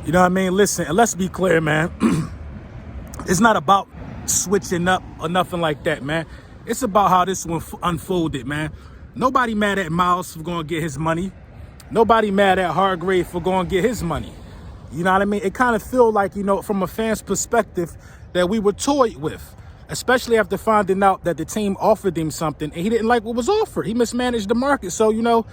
You know what I mean? Listen, and let's be clear, man. It's not about switching up or nothing like that, man. It's about how this one unfolded, man. Nobody mad at Miles for going to get his money. Nobody mad at Hargrave for going to get his money. You know what I mean? It kind of feel like, you know, from a fan's perspective, that we were toyed with, especially after finding out that the team offered him something and he didn't like what was offered. He mismanaged the market. So, you know,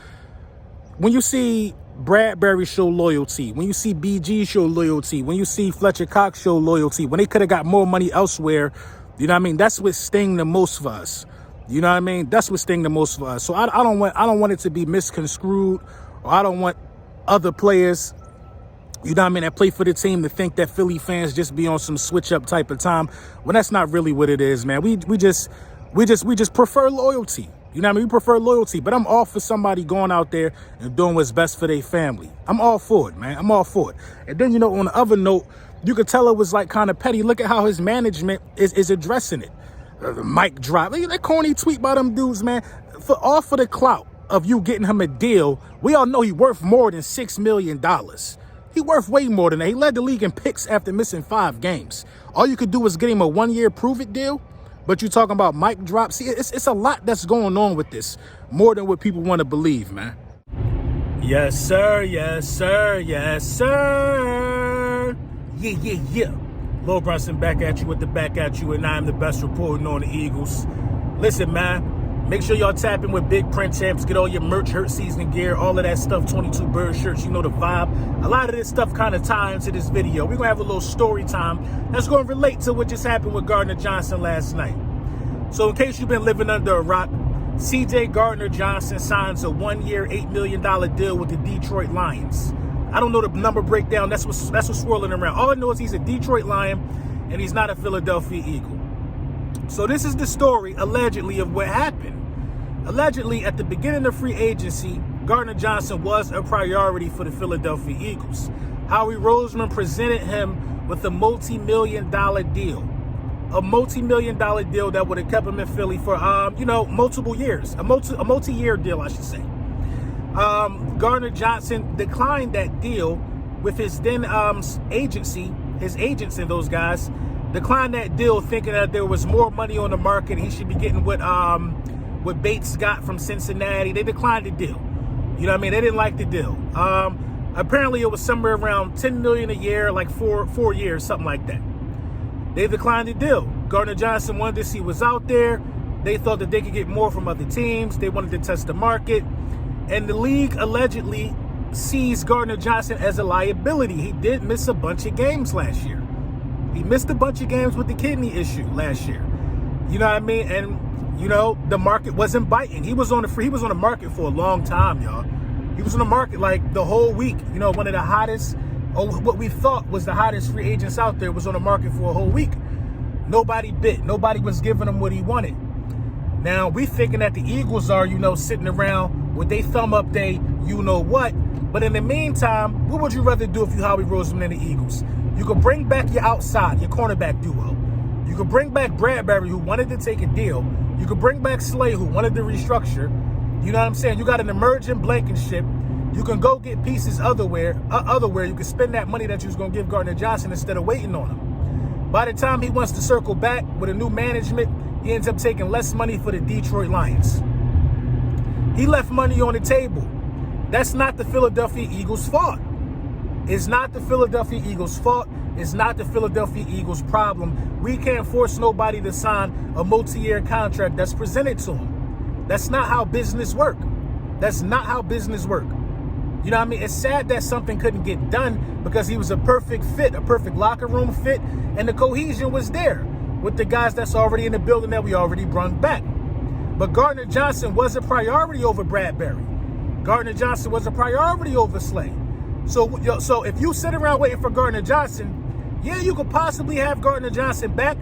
when you see Bradbury show loyalty, when you see BG show loyalty, when you see Fletcher Cox show loyalty, when they could have got more money elsewhere, you know what I mean? That's what sting the most for us. You know what I mean? That's what sting the most for us. So I don't want it to be misconstrued, or I don't want other players, you know what I mean, that play for the team to think that Philly fans just be on some switch up type of time. Well, that's not really what it is, man. We just prefer loyalty. You know what I mean? We prefer loyalty, but I'm all for somebody going out there and doing what's best for their family. I'm all for it, man. I'm all for it. And then, you know, on the other note, you could tell it was like kind of petty. Look at how his management is addressing it. The mic drop. Look at that corny tweet by them dudes, man. For the clout of you getting him a deal, we all know he worth more than $6 million. He worth way more than that. He led the league in picks after missing 5 games. All you could do was get him a 1-year prove-it deal, but you're talking about mic drop. See, it's a lot that's going on with this, more than what people want to believe, man. Yes, sir. Yes, sir. Yes, sir. Yeah. Lil Brunson back at you with the back at you, and I'm the best reporting on the Eagles. Listen, man. Make sure y'all tap in with Big Print Champs. Get all your merch, hurt season gear, all of that stuff, 22 bird shirts, you know the vibe. A lot of this stuff kind of ties into this video. We're going to have a little story time that's going to relate to what just happened with Gardner Johnson last night. So in case you've been living under a rock, CJ Gardner Johnson signs a 1-year, $8 million deal with the Detroit Lions. I don't know the number breakdown. That's what's swirling around. All I know is he's a Detroit Lion and he's not a Philadelphia Eagle. So this is the story, allegedly, of what happened. Allegedly, at the beginning of free agency, Gardner Johnson was a priority for the Philadelphia Eagles. Howie Roseman presented him with a multi-million-dollar deal. A multi-million-dollar deal that would have kept him in Philly for, multiple years. A multi-year deal, I should say. Gardner Johnson declined that deal with his then agency, his agents and those guys, declined that deal thinking that there was more money on the market. He should be getting what Bates got from Cincinnati. They declined the deal. You know what I mean? They didn't like the deal. Apparently it was somewhere around $10 million a year, like four years, something like that. They declined the deal. Gardner Johnson wanted to see what's out there. They thought that they could get more from other teams. They wanted to test the market. And the league allegedly sees Gardner Johnson as a liability. He did miss a bunch of games last year. He missed a bunch of games with the kidney issue last year. You know what I mean? And, you know, the market wasn't biting. He was on the market for a long time, y'all. He was on the market like the whole week. You know, one of the hottest, or what we thought was the hottest free agents out there was on the market for a whole week. Nobody bit. Nobody was giving him what he wanted. Now, we thinking that the Eagles are, you know, sitting around with they thumb up they you-know-what. But in the meantime, what would you rather do if you Howie Roseman and the Eagles? You could bring back your outside, your cornerback duo. You could bring back Bradbury, who wanted to take a deal. You could bring back Slay, who wanted to restructure. You know what I'm saying? You got an emerging Blankenship. You can go get pieces otherwhere. You can spend that money that you was going to give Gardner Johnson instead of waiting on him. By the time he wants to circle back with a new management, he ends up taking less money for the Detroit Lions. He left money on the table. That's not the Philadelphia Eagles' fault. It's not the Philadelphia Eagles' fault. It's not the Philadelphia Eagles' problem. We can't force nobody to sign a multi-year contract that's presented to them. That's not how business work. That's not how business work. You know what I mean? It's sad that something couldn't get done because he was a perfect fit, a perfect locker room fit, and the cohesion was there with the guys that's already in the building that we already brought back. But Gardner Johnson was a priority over Bradbury. Gardner Johnson was a priority over Slay. So if you sit around waiting for Gardner Johnson, yeah, you could possibly have Gardner Johnson back,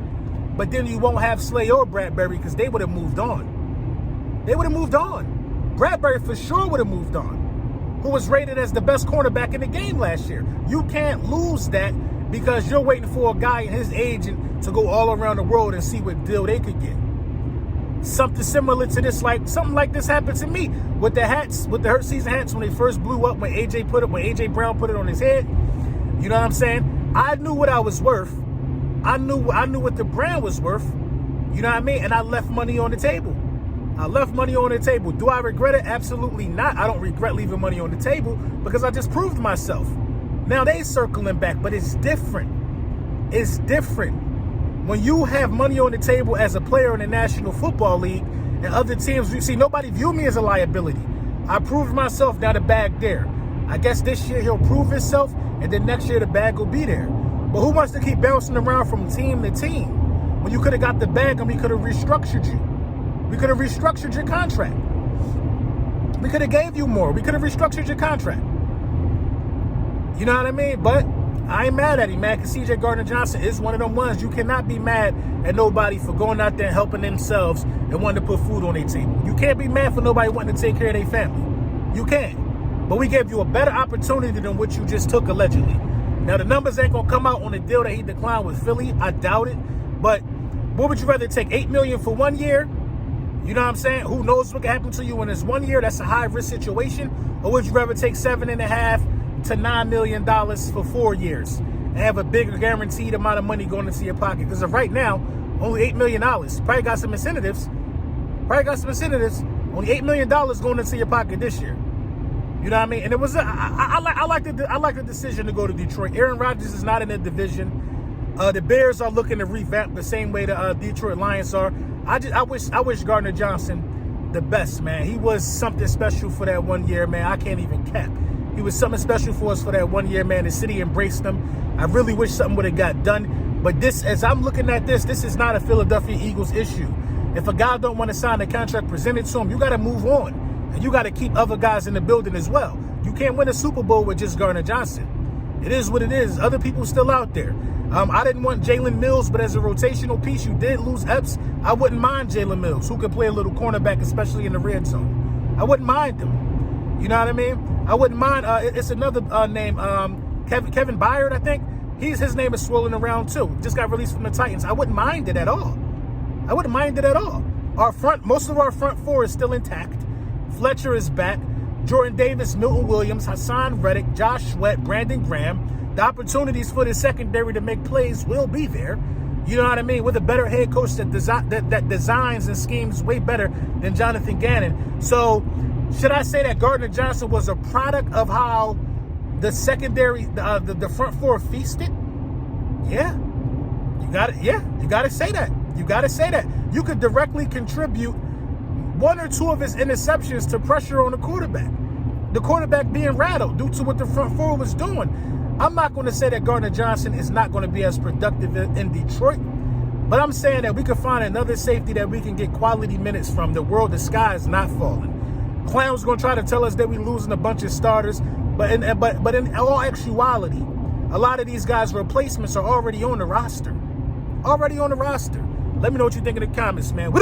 but then you won't have Slay or Bradbury because they would have moved on. They would have moved on. Bradbury for sure would have moved on, who was rated as the best cornerback in the game last year. You can't lose that because you're waiting for a guy and his agent to go all around the world and see what deal they could get. Something similar to this, something like this happened to me with the hats, with the hurt season hats when they first blew up, when AJ Brown put it on his head. You know what I'm saying? I knew what I was worth. I knew what the brand was worth. You know what I mean? And I left money on the table. I left money on the table. Do I regret it? Absolutely not. I don't regret leaving money on the table because I just proved myself. Now they circling back, but it's different. It's different. When you have money on the table as a player in the National Football League and other teams, you see, nobody view me as a liability. I proved myself, now the bag there. I guess this year he'll prove himself, and then next year the bag will be there. But who wants to keep bouncing around from team to team when you could have got the bag and we could have restructured you? We could have restructured your contract. We could have gave you more. We could have restructured your contract. You know what I mean? But I ain't mad at him, man, because CJ Gardner Johnson is one of them ones. You cannot be mad at nobody for going out there and helping themselves and wanting to put food on their table. You can't be mad for nobody wanting to take care of their family. You can't. But we gave you a better opportunity than what you just took, allegedly. Now, the numbers ain't going to come out on the deal that he declined with Philly. I doubt it. But what would you rather take, $8 million for 1 year? You know what I'm saying? Who knows what can happen to you in this 1 year? That's a high-risk situation. Or would you rather take $7.5 to $9 million for 4 years and have a bigger guaranteed amount of money going into your pocket? Because right now, only $8 million. Probably got some incentives. Only $8 million going into your pocket this year. You know what I mean? And it was I like the decision to go to Detroit. Aaron Rodgers is not in the division. The Bears are looking to revamp the same way the Detroit Lions are. I wish Gardner Johnson the best, man. He was something special for that 1 year, man. I can't even cap. He was something special for us for that 1 year, man. The city embraced him. I really wish something would have got done. But this, as I'm looking at this is not a Philadelphia Eagles issue. If a guy don't want to sign the contract presented to him, you got to move on. And you got to keep other guys in the building as well. You can't win a Super Bowl with just Gardner Johnson. It is what it is. Other people still out there. I didn't want Jalen Mills, but as a rotational piece, you did lose Epps. I wouldn't mind Jalen Mills, who could play a little cornerback, especially in the red zone. I wouldn't mind him. You know what I mean? I wouldn't mind. It's another name, Kevin Byard, I think. His name is swirling around too. Just got released from the Titans. I wouldn't mind it at all. Most of our front four is still intact. Fletcher is back. Jordan Davis, Milton Williams, Hassan Reddick, Josh Sweat, Brandon Graham. The opportunities for the secondary to make plays will be there. You know what I mean? With a better head coach that designs and schemes way better than Jonathan Gannon. So, should I say that Gardner Johnson was a product of how the secondary, the front four feasted? Yeah. You got it. Yeah. You got to say that. You could directly contribute one or two of his interceptions to pressure on the quarterback. The quarterback being rattled due to what the front four was doing. I'm not going to say that Gardner Johnson is not going to be as productive in Detroit, but I'm saying that we could find another safety that we can get quality minutes from. The sky is not falling. Clown's going to try to tell us that we're losing a bunch of starters, but in all actuality, a lot of these guys' replacements are already on the roster. Let me know what you think in the comments, man.